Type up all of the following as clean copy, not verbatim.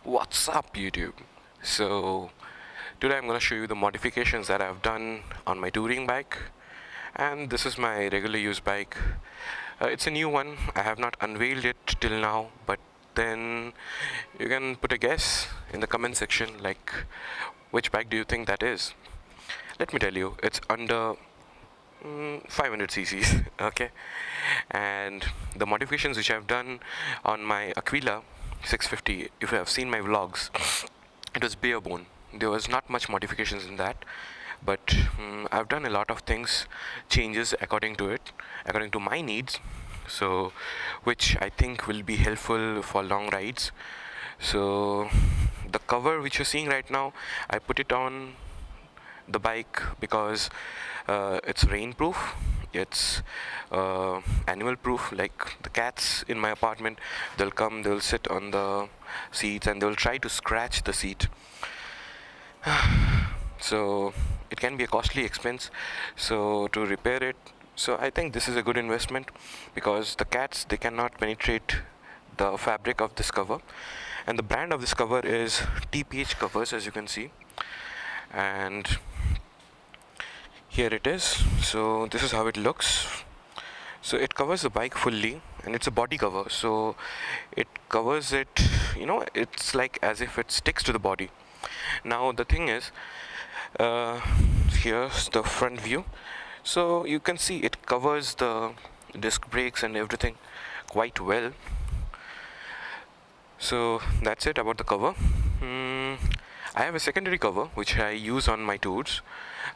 What's up, YouTube? So today I'm going to show you the modifications that I've done on my touring bike, and this is my regular use bike. It's a new one. I have not unveiled it till now, but then you can put a guess in the comment section, like which bike do you think that is. Let me tell you, it's under 500 cc's. Okay, and the modifications which I've done on my Aquila 650, if you have seen my vlogs, it was bare bone. There was not much modifications in that, but I've done a lot of things, changes according to it, according to my needs, so which I think will be helpful for long rides. So the cover which you're seeing right now, I put it on the bike because it's rainproof, it's animal proof. Like the cats in my apartment, they'll sit on the seats and they'll try to scratch the seat. So it can be a costly expense, so to repair it, so I think this is a good investment, because the cats, they cannot penetrate the fabric of this cover. And the brand of this cover is TPH covers, as you can see, and here it is. So this is how it looks. So it covers the bike fully, and it's a body cover, so it covers it, it's like as if it sticks to the body. Now the thing is, here's the front view. So you can see it covers the disc brakes and everything quite well. So that's it about the cover. I have a secondary cover which I use on my tours.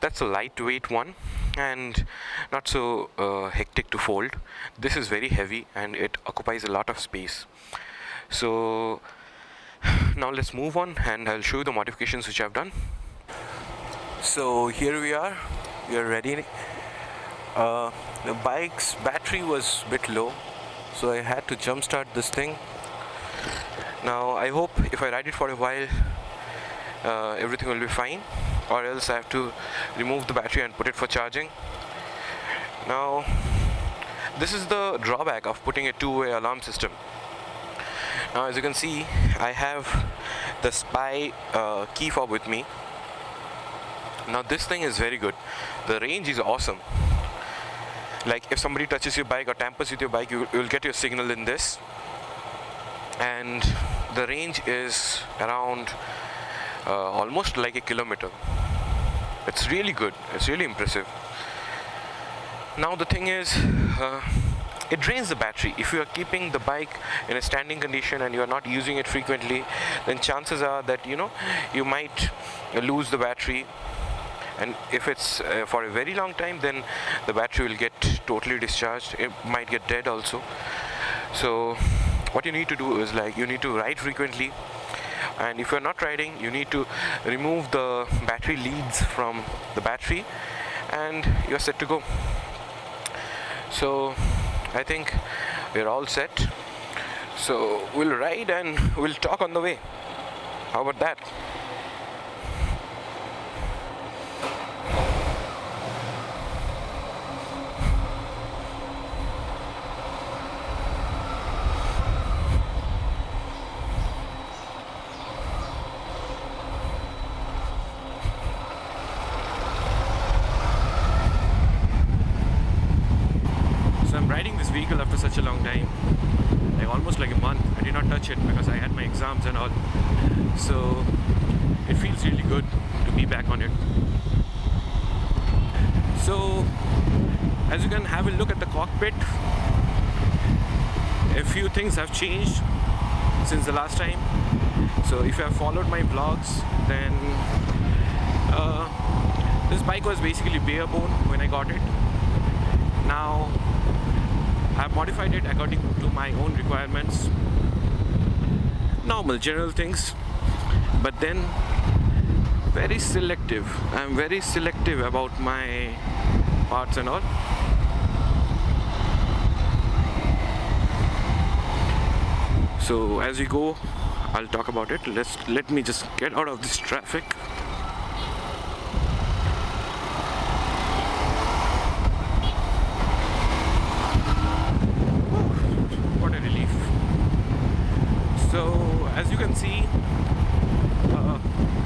That's a lightweight one and not so hectic to fold. This is very heavy and it occupies a lot of space. So now let's move on and I'll show you the modifications which I've done. So here we are ready. The bike's battery was a bit low, so I had to jump start this thing. Now I hope if I ride it for a while, everything will be fine, or else I have to remove the battery and put it for charging. Now this is the drawback of putting a two-way alarm system. Now as you can see, I have the Spy key fob with me. Now this thing is very good. The range is awesome. Like if somebody touches your bike or tampers with your bike, you will get your signal in this, and the range is around almost like a kilometer. It's really good, it's really impressive. Now the thing is, it drains the battery. If you are keeping the bike in a standing condition and you are not using it frequently, then chances are that you might lose the battery, and if it's for a very long time, then the battery will get totally discharged. It might get dead also. So what you need to do is, like, you need to ride frequently, and if you're not riding, you need to remove the battery leads from the battery and you're set to go. So I think we're all set, so we'll ride and we'll talk on the way. How about that? I'm riding this vehicle after such a long time, like almost like a month. I did not touch it because I had my exams and all, so it feels really good to be back on it. So as you can have a look at the cockpit, a few things have changed since the last time. So if you have followed my vlogs, then this bike was basically bare bone when I got it. Now I've modified it according to my own requirements. Normal, general things, but then very selective. I'm very selective about my parts and all. So as we go, I'll talk about it. Let me just get out of this traffic. What a relief. So as you can see,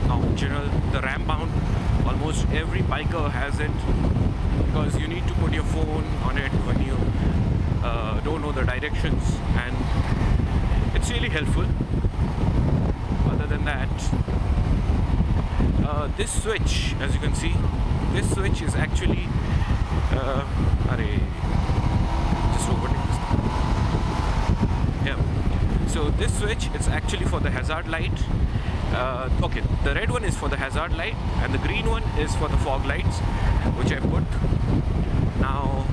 now in general, the ramp bound, almost every biker has it, because you need to put your phone on it when you don't know the directions, and it's really helpful. Other than that, this switch, as you can see, this switch is actually just opening this. Yeah, so this switch, it's actually for the hazard light. Okay, the red one is for the hazard light and the green one is for the fog lights, which I put. Now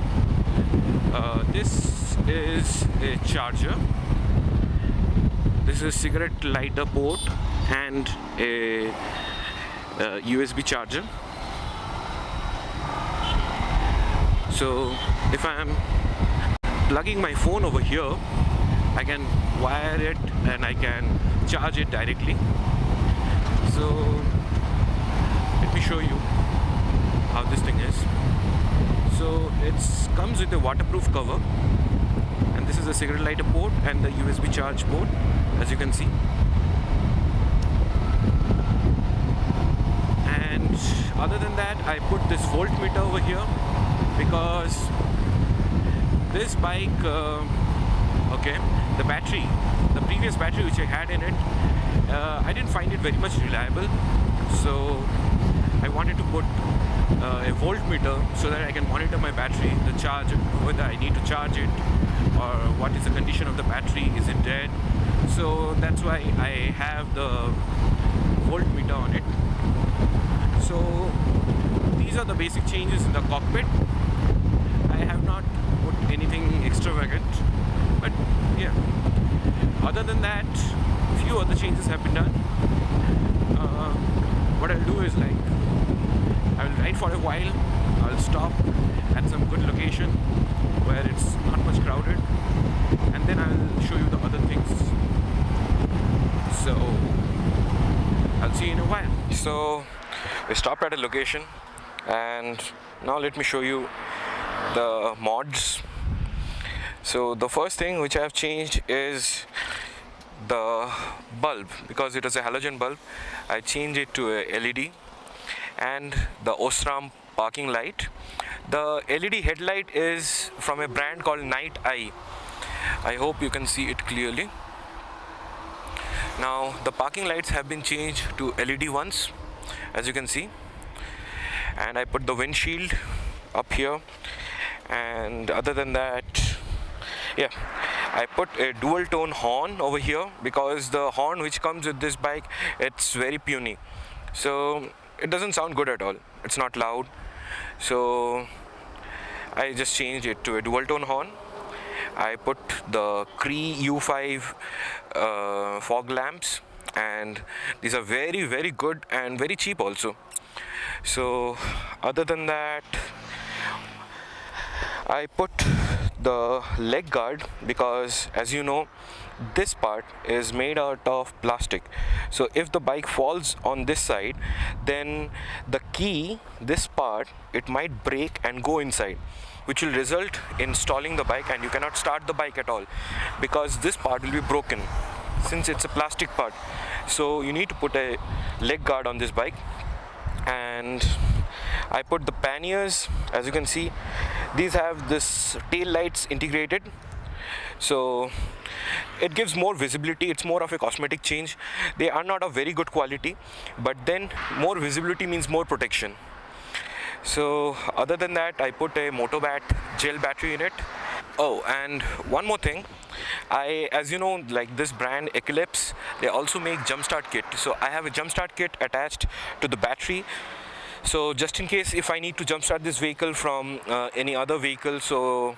this is a charger. This is a cigarette lighter port and a USB charger. So if I am plugging my phone over here, I can wire it and I can charge it directly. So let me show you how this thing is. So it comes with a waterproof cover, and this is a cigarette lighter port and the USB charge port, as you can see. And other than that, I put this voltmeter over here because this bike, okay, the battery, the previous battery which I had in it, I didn't find it very much reliable, so I wanted to put a voltmeter so that I can monitor my battery, the charge, whether I need to charge it or what is the condition of the battery, is it dead. So that's why I have the voltmeter on it. So these are the basic changes in the cockpit. I have not put anything extravagant, but yeah, other than that, few other changes have been done. What I'll do is, like, I will ride for a while, I'll stop at some good location where it's not much crowded, and then I'll show you the other things. So I'll see you in a while. So we stopped at a location, and now let me show you the mods. So the first thing which I have changed is the bulb, because it is a halogen bulb. I changed it to a LED, and the Osram parking light. The LED headlight is from a brand called Night Eye. I hope you can see it clearly. Now the parking lights have been changed to LED ones, as you can see, and I put the windshield up here. And other than that, yeah, I put a dual tone horn over here, because the horn which comes with this bike, it's very puny, so it doesn't sound good at all. It's not loud, so I just changed it to a dual tone horn. I put the Cree U5 fog lamps, and these are very good and very cheap also. So other than that, I put the leg guard, because as you know, this part is made out of plastic. So if the bike falls on this side, then the key, this part, it might break and go inside, which will result in stalling the bike, and you cannot start the bike at all, because this part will be broken since it's a plastic part. So you need to put a leg guard on this bike. And I put the panniers, as you can see, these have this tail lights integrated, so it gives more visibility. It's more of a cosmetic change. They are not of very good quality, but then more visibility means more protection. So other than that, I put a Motobat gel battery in it. Oh, and one more thing, as you know, like this brand Eclipse, they also make jumpstart kit. So I have a jumpstart kit attached to the battery. So just in case if I need to jumpstart this vehicle from any other vehicle, so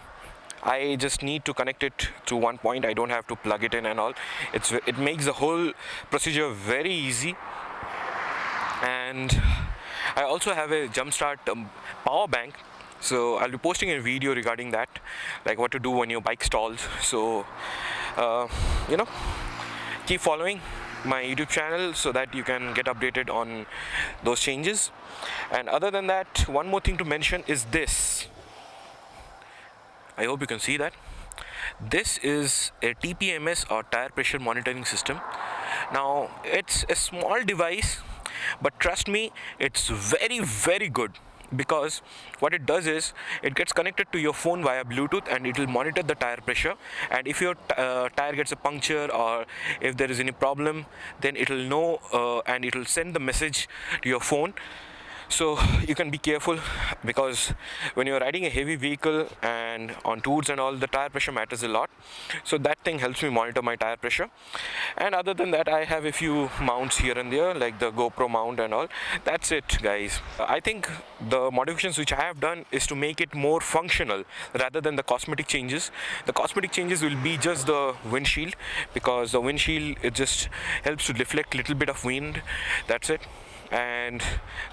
I just need to connect it to one point. I don't have to plug it in and all. It makes the whole procedure very easy. And I also have a jumpstart power bank. So I'll be posting a video regarding that, like what to do when your bike stalls. So you know, keep following my YouTube channel so that you can get updated on those changes. And other than that, one more thing to mention is this. I hope you can see that. This is a TPMS, or tire pressure monitoring system. Now it's a small device, but trust me, it's very very good, because what it does is it gets connected to your phone via Bluetooth, and it will monitor the tire pressure, and if your tire gets a puncture or if there is any problem, then it will know, and it will send the message to your phone. So you can be careful, because when you're riding a heavy vehicle and on tours and all, the tire pressure matters a lot. So that thing helps me monitor my tire pressure. And other than that, I have a few mounts here and there, like the GoPro mount and all. That's it, guys. I think the modifications which I have done is to make it more functional rather than the cosmetic changes. The cosmetic changes will be just the windshield, because the windshield, it just helps to deflect a little bit of wind. That's it. And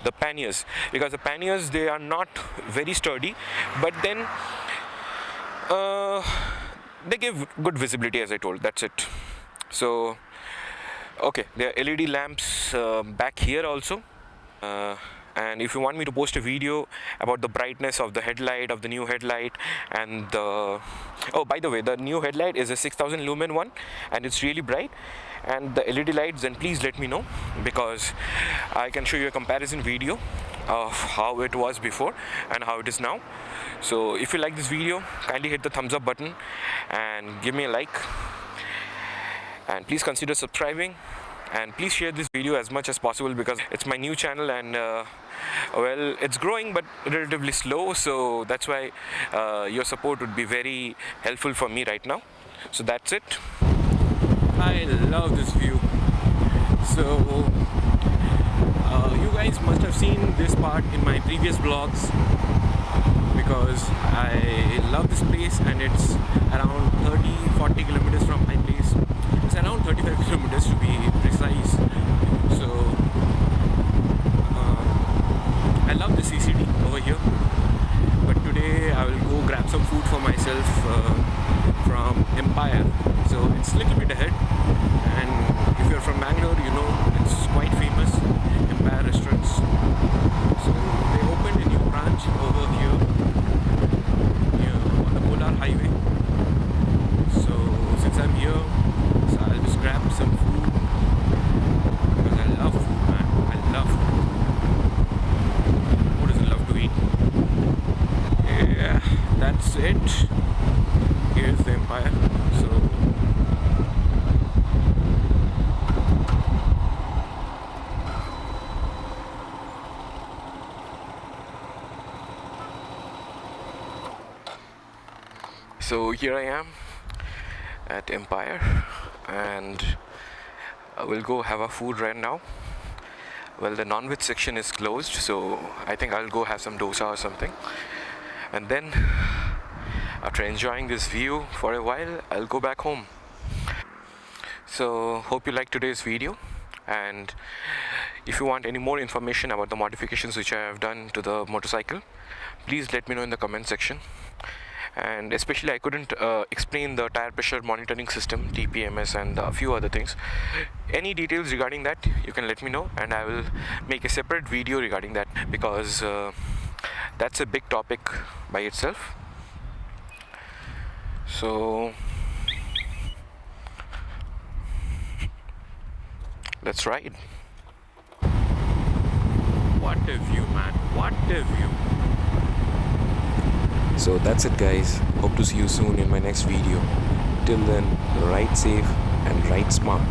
the panniers, because the panniers, they are not very sturdy, but then they give good visibility, as I told. That's it. So okay, there are LED lamps back here also, and if you want me to post a video about the brightness of the headlight, of the new headlight, and the oh, by the way, the new headlight is a 6000 lumen one, and it's really bright. And the LED lights, then please let me know, because I can show you a comparison video of how it was before and how it is now. So if you like this video, kindly hit the thumbs up button and give me a like, and please consider subscribing, and please share this video as much as possible, because it's my new channel, and well, it's growing but relatively slow, so that's why your support would be very helpful for me right now. So that's it. I love this view. So you guys must have seen this part in my previous vlogs, because I love this place, and it's around 30-40 kilometers from my place. It's around 35 kilometers to be precise. So I love the CCD over here, but today I will go grab some food for myself from Empire. So it's a little bit ahead, and if you're from Bangalore, you know it's quite famous, Empire Restaurants. So they opened a new branch over here, on the Polar Highway. So since I'm here, so I'll just grab some food, because I love food, man. I love food. Who doesn't love to eat? Yeah, that's it. Here's the Empire. So here I am at Empire, and we'll go have our food right now. Well, the non-veg section is closed, so I think I'll go have some dosa or something, and then after enjoying this view for a while, I'll go back home. So hope you liked today's video, and if you want any more information about the modifications which I have done to the motorcycle, please let me know in the comment section. And especially, I couldn't explain the tire pressure monitoring system, TPMS, and a few other things. Any details regarding that, you can let me know, and I will make a separate video regarding that, because that's a big topic by itself. So let's ride. What a view, man. What a view. So that's it, guys. Hope to see you soon in my next video. Till then, ride safe and ride smart.